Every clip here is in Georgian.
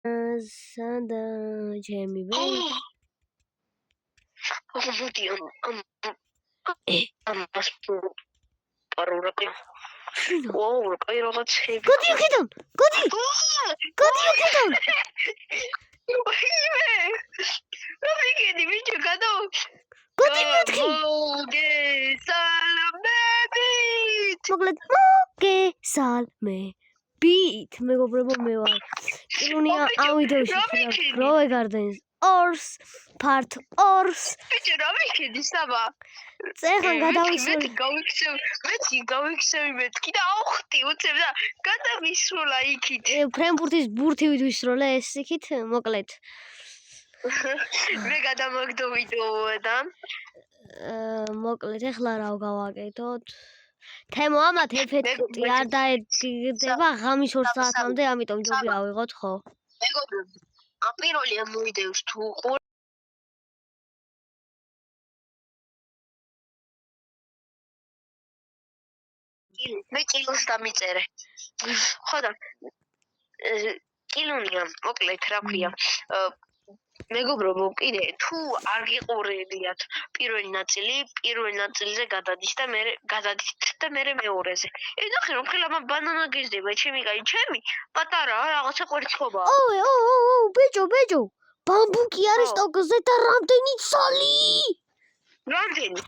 სადა ჩემი ბე მოდი ამას პარურაკი ვაუ კაი რაღაცები გოდი აქედან გოდი აქედან ვიგედი ვიჩო გადო გოდი მეთქი მოგლეთ მეგობრებო მე ვარ კილუნია ამ ვიდეოში გროვე გარდენს ორს part ორს ბიჭო რა ვიქედი საბა წეხან გადავისროლი გავიქცევი მეთქი და აუხტი უცებ და გადავისროლა იქით ფრენბურთის ბურთივით ვისროლე ეს იქით მოკლედ მე გადამაგდო ვიდეო და მოკლედ ეხლა რა გავაკეთოთ თემო ამათ ეფექტი არ დაედება ღამის 2 საათამდე ამიტომ ჯობი ავიღოთ ხო მეგობრებო ამ პირველი ამ ვიდეოს თუ მე კილოს დამიწერე ხო და კილუნია მოკლედ რა ქვია მეგობრებო კიდე თუ არ გიყურებიათ პირველი ნაწილიზე გადადის და მე მეორეზე ნახე რომ ხელა ბანანა გიზდება ჩემი კაი ჩემი პატარაა რაღაცა ყვერცხობაა ოუ ბეჯო ბამბუკი არის ტოკზე და რამდენი ცალი რამდენი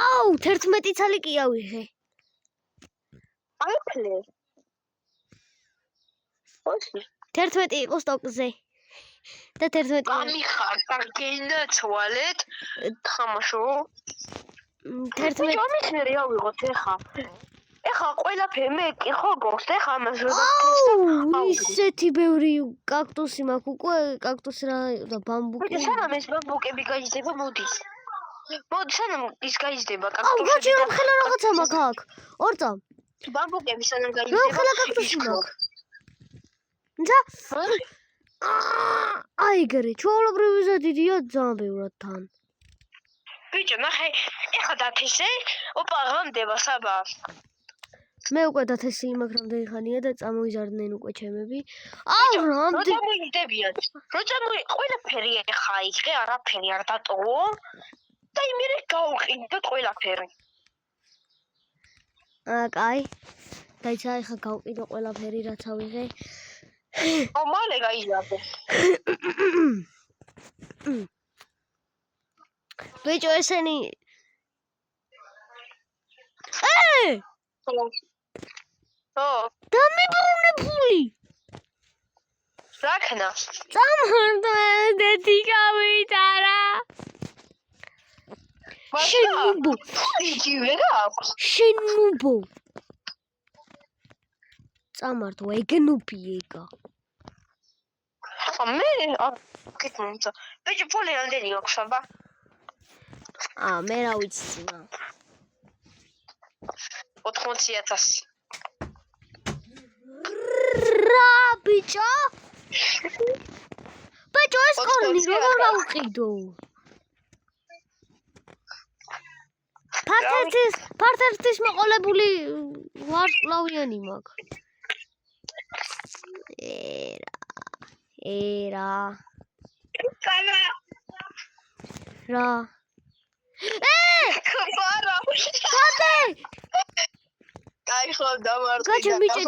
აუ 11 ცალი კი ავიღე აიკლე 11 იყო სტოკზე და 11 ამიხარ გენაცვალეთ თამაშო 11 ამიხარი ავიღოთ ეხა ყველაფერი მე კი ხო გოს ეხა ამას ისეთი ბევრი კაქტუსი მაქვს უკვე კაქტუსი რა და ბამბუკი სანამ ეს ბამბუკები გაიზრდება მოდი სანამ ის გაიზრდება კაქტუსები გაჩი რომ ხელა რაღაცა მაქვს აქ ორწა ბამბუკები სანამ გაიზრდება ხელა კაქტუსი მაქვს და აიგრი ჩვეულებრივი დიდია ძალიან ბევრად თან ბიჭო ნახე ეხა დათესე ოპა რამდება საბა მე უკვე დათესი იმაგრამდე ხანია და წამოიზარდნენ უკვე ჩემები აუ რამდენი წამოიდებიან ყველაფერი ეხა იქე არაფერი არ დატოვო და იმერე გავუყიდოთ ყველაფერი კაი დაიცა ეხა გავყიდო ყველაფერი რაც ავიღე მალე გაიზარდე ბიჭო ესენი დამიბრუნე ფული რაკნა წამორდა დეთი გავიტარა შენუბო იგივე გაქვს შენუბო წამართო ეგნუპი ეგა მე კეთმოცა ბიჭო ფული რამდენი აქვს აბა მე რა ვიცი მა 80,000 რა ბიჭო ეს კორნი როგორ გავყიდო ფართერთის მოყოლებული ვარსკვლავიანი მაქვს ერა რა კაბარა ხატე აი ხო დამარცხე გაჩი ბიჭო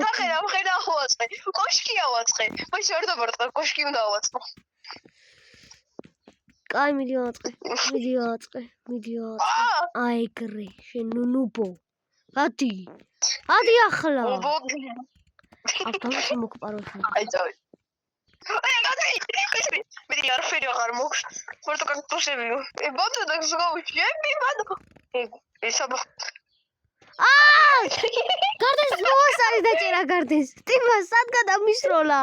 ნახე რა ხედა ხოაწყე კოშკი ავაწყე მე შორდაბარტყა კოშკი უნდა ავაწყო კაი მიდიაწყე აიგრი შენუნუბო ადი ახლა ავტომატი მოკპაროშა აი წავი მე არაფერი აღარ მოქვს მარტო კაქტუსები ბოდო და ზოგავიჩები ბოდო ესაბა გარდეს ნოას არის დაჭერა გარდეს ტიმა სად გადამისროლა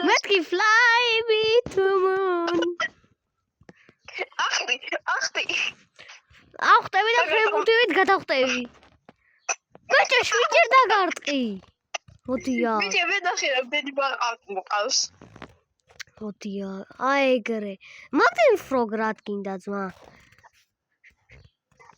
მეთქი fly me to moon ახტები და ფრებუდივით გადახტები ბიჭო შვიჯერ დაგარტყი მოდია ბიჭო მე ნახე რამდენი მყავს მოდია აიგრე მათი ფროგ რა გინდა ძმა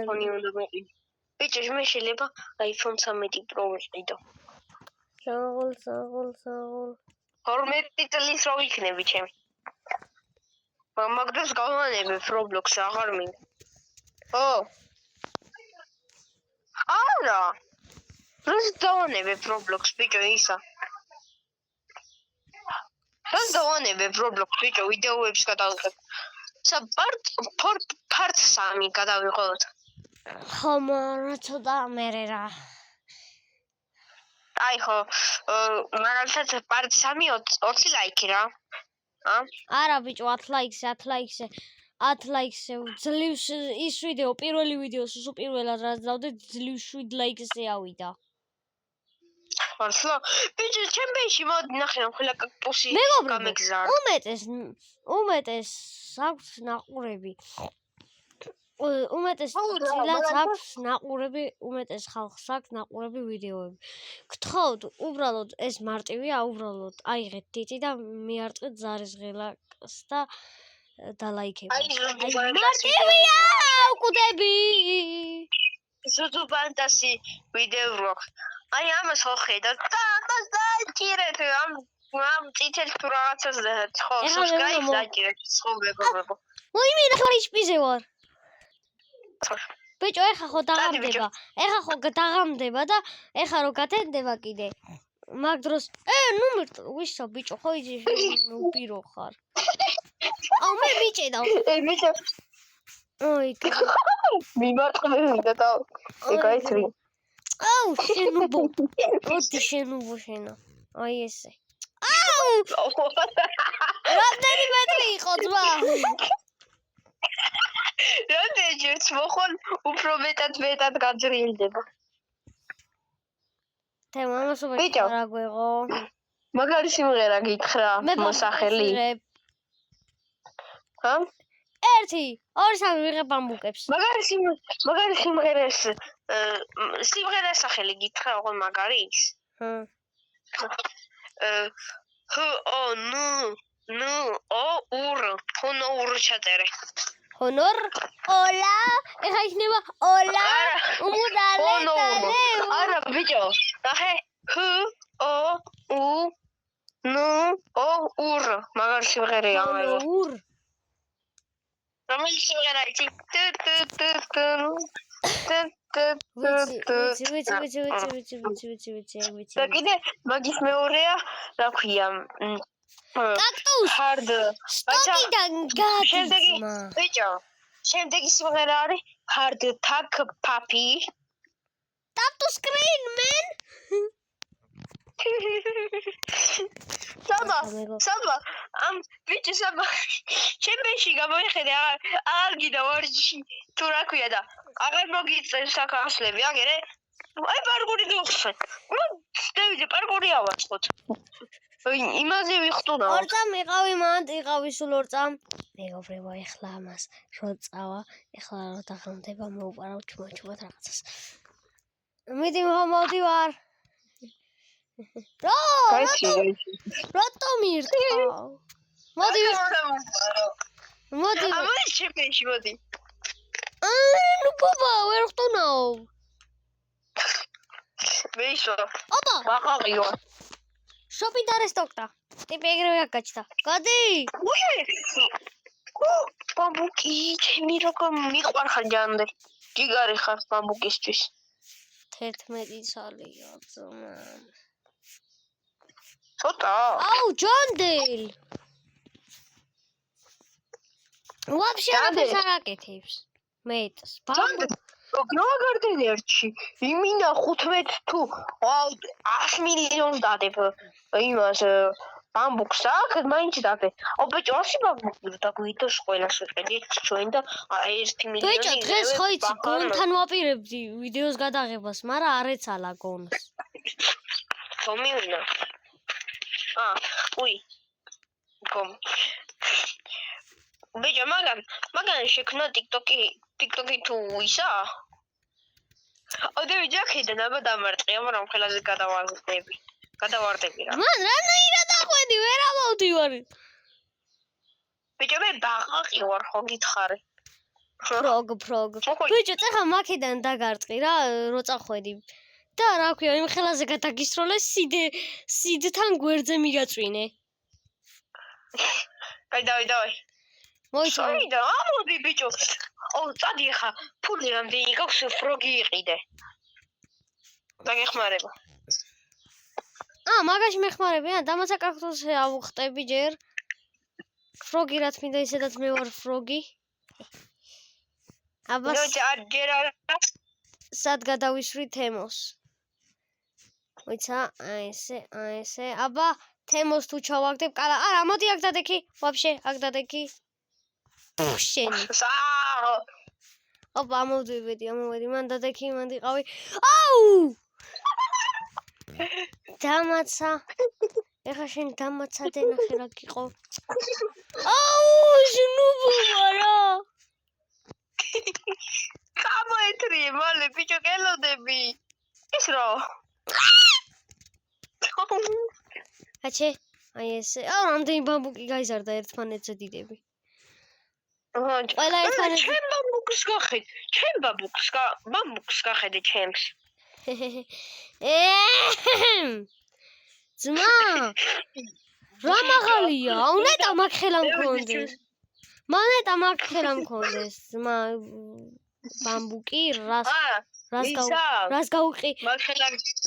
ტელეფონი უნდა მეყიდო. ბიჭო, მე შეიძლება iPhone 13 Pro ვიყიდო. საღოლ. 12 წლის რო იქნები ჩემი. მაგდროს გავანებებ Roblox აღარ მინდა. ო. არა. რას დავანებებ Roblox ბიჭო ისა? რას დავანებებ Roblox ბიჭო ვიდეოებს გადავიღებ. part 3 გადავიღოთ. ხომ რა ცოტა მერე რა. აი ხო, მაგალითად part 3 20 ლაიქი რა. არა ბიჭო 10 ლაიქზე. 10 ლაიქზე ძლივს ის ვიდეო, პირველი ვიდეო სულ პირველად რაც დავდე ძლივს 7 ლაიქზე ავიდა. ახლა ბიჭო ჩემბეში მოდი ნახე ხოლა კაკტუსი გამეგზავნე. უმეტეს აქვს ნაყურები. უმეტეს წილად აქვს ნაყურები, უმეტეს ხალხს აქვს ნაყურები ვიდეოები. გთხოვთ, უბრალოდ ეს მარტივია, უბრალოდ აიღეთ დიტი და მიარტყეთ ზარისღილაკს და დალაიქებთ. აი მარტივია, უკვდები. ზუდუ ფანტასი ვიდეო როქ. აი ამას ხო ხედავ და ამას დაჭირეთ ამ წითელ თუ რაღაცას ხო სულს გაიჭირეთ ხო მეგობრებო. მოიმე ნახარი შპიზე ვარ. ბიჭო ეხა ხო დაღამდება და ეხა რო გათენდება კიდე მაგ დროს ნუ ვისო ბიჭო ხო იცი ნუ პირო ხარ აუ მე ბიჭედა ბიჭო ოი მიმარყმევიდა და ეგაიცრი აუ შენუბო ოდი შენუბო შენა აი ესე აუ რამდენი მეტრი იყო ძმა რამდენჯერაც მოხვალ უფრო მეტად გაძრილდება. թե მამასობი რა გვეღო? მაგარი სიმღერა გითხრა მოსახელი. ჰა? 1 2 3 ვიღებ ამბუკებს. მაგარი სიმღერას სახელი გითხრა ოღონდ მაგარი ის. ჰონორ ჩაწერე. Honor, hola, ეხა იქნება hola, umudale. არა, ბიჭო, ნახე, ურ, მაგარი სიმღერაა ამაიღო. ურ. რომელიც სიმღერა იცი? ვიცი. და კიდე მაგის მეორეა, რა ქვია, კაქტუს. hard. სტოკიდან გადის. ბიჭო, შემდეგი სიმღერა არის hard tack papi. Tap to screen, man. საბა, ბიჭო საბა. ჩემბეში გამოიხედე აღარ გიდა ვარჯიში თუ რა ქვია და აღარ მოგიწევს ახასლები, აგერე? აი პარკური გიხსენ. დავიდე პარკური ავაწყოთ. იმაზე ვიხტუნა. ორწამ იყავი მანდ, იყავი სულ ორწამ. მეგობრებო, ეხლა ამას რო წავა, ეხლა რა დაღამდება, მოუპარავ ჩუმად რაღაცას. მიდი მოდი ვარ. რატომ ირტყავ? მოდი. ამას ჩემში მოდი. ნუ ბაბა, ვერ ხტუნაო. მეისო. ოპა, ვაყავიო. შოპი და რესტოკტა. ტიპი ეგრევე აკაჩდა. გადი. ბამბუკი, ჩემი როგორ მიყვარხარ ჯანდე. ჯიგარი ხარ ბამბუკისთვის. 11 წალია ძმა. ცოტა. აუ, ჯანდელ. ვაფშე არაფერს არ აკეთებს. მეტს. ჯანდე. გრაგარდენ ერთში. იმინა 15 თუ 100 მილიონს დადებ. იმას ბამბუქს აქ მაინც დაგე. ობეჭო, ასი ბამბუქს დაგვიდოს ყველას ვიყიდი ჩვენ და 1 მილიონი. ბეჭო, დღეს ხო იცი, გონთან ვაპირებდი ვიდეოს გადაღებას, მაგრამ არ ეცალა გონს. გომივინა. უი. გომ. ბეჭო, მაგან შექმნა TikTok-ი თუ ისა? ოდე ვიჯახიდან აბა დამარტყია, მაგრამ ხელაზე გადავარდები რა. მან რანაირად აყვედი, ვერ ამოვდივარ. ბეჭო, მე ბაღაყი ვარ, ხო გითხარი. ფროგ. ბეჭო, წეხა მაქედან დაგარტყი რა, რო წახვედი. და რა ქვია, იმ ხელაზე გადაგისროლე, სიდთან გვერდზე მიგაწვინე. დავი. მოიცა. სოიდა, ამოდი ბიჭო. წადი ხა, ფული რამდენი გაქვს ფროგი იყიდე. დაგეხმარება. მაგაში მეხმარები, დამაცა კაქტუსზე ავუხტები ჯერ. ფროგი რა თქმა უნდა, ისედაც მე ვარ ფროგი. აბა ჯერ არა. სად გადავისვრი თემოს. მოიცა, ესე. აბა თემოს თუ ჩავაგდებ, არა, მოდი აქ დადექი, ვაფშე, აქ დადექი. შენი. ოპა, ამოვედი, მან დადექი, მან დიყავი. აუ! დამაცა. ეხა შენ დამაცადე ნახე რა გიყო. აუ, შნუბობა რა. გამოეთრიე, მალე ბიჭო, გელოდები. ის რა? აჩე, აი ესე. რამდენი ბამბუკი გაიზარდა ერთმანეთზე დიდები. ყველა ერთმანეთზე. ჩემ ბამბუკს გახედე. ბამბუკს გახედე ჩემს. ძმა, რა მაღალია, აუნეტა მაგ ხელა მქონდეს. მანეტა მაგ ხელა მქონდეს, ძმა, ბამბუკი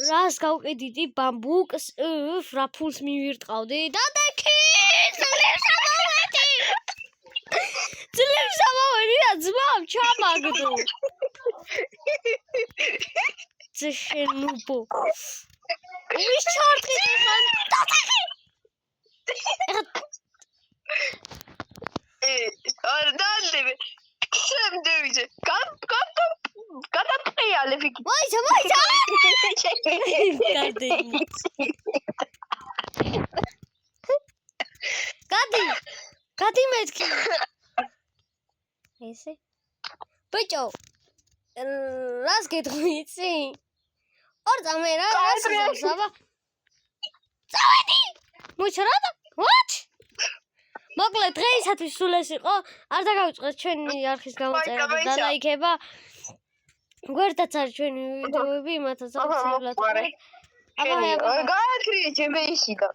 რას გავყიდიდი ბამბუკს, რა ფულს მივირტყავდი და დაკი, ძლებს ამოვედი და ძმამ ჩამაგდო. შენუბო. ვის ჩარტყით ხან? არ დანდები. შემდევიზე. გადაყიალე ვიკი. მოიცა. გადი მეთქი. ესე. ბიჭო. რას გეტყვი იცი? ორწამე რა სიზავს აბა. წავედი. მოიცა რა და? What? მოკლედ დღეისათვის სულ ეს იყო. არ დაგავიწყეთ ჩვენი არხის გამოწერა და ლაიქება. გვერდაც არის ჩვენი ვიდეოები, იმათაც აუცილებლად. აბა გააკრიე ჩემ ისიდა.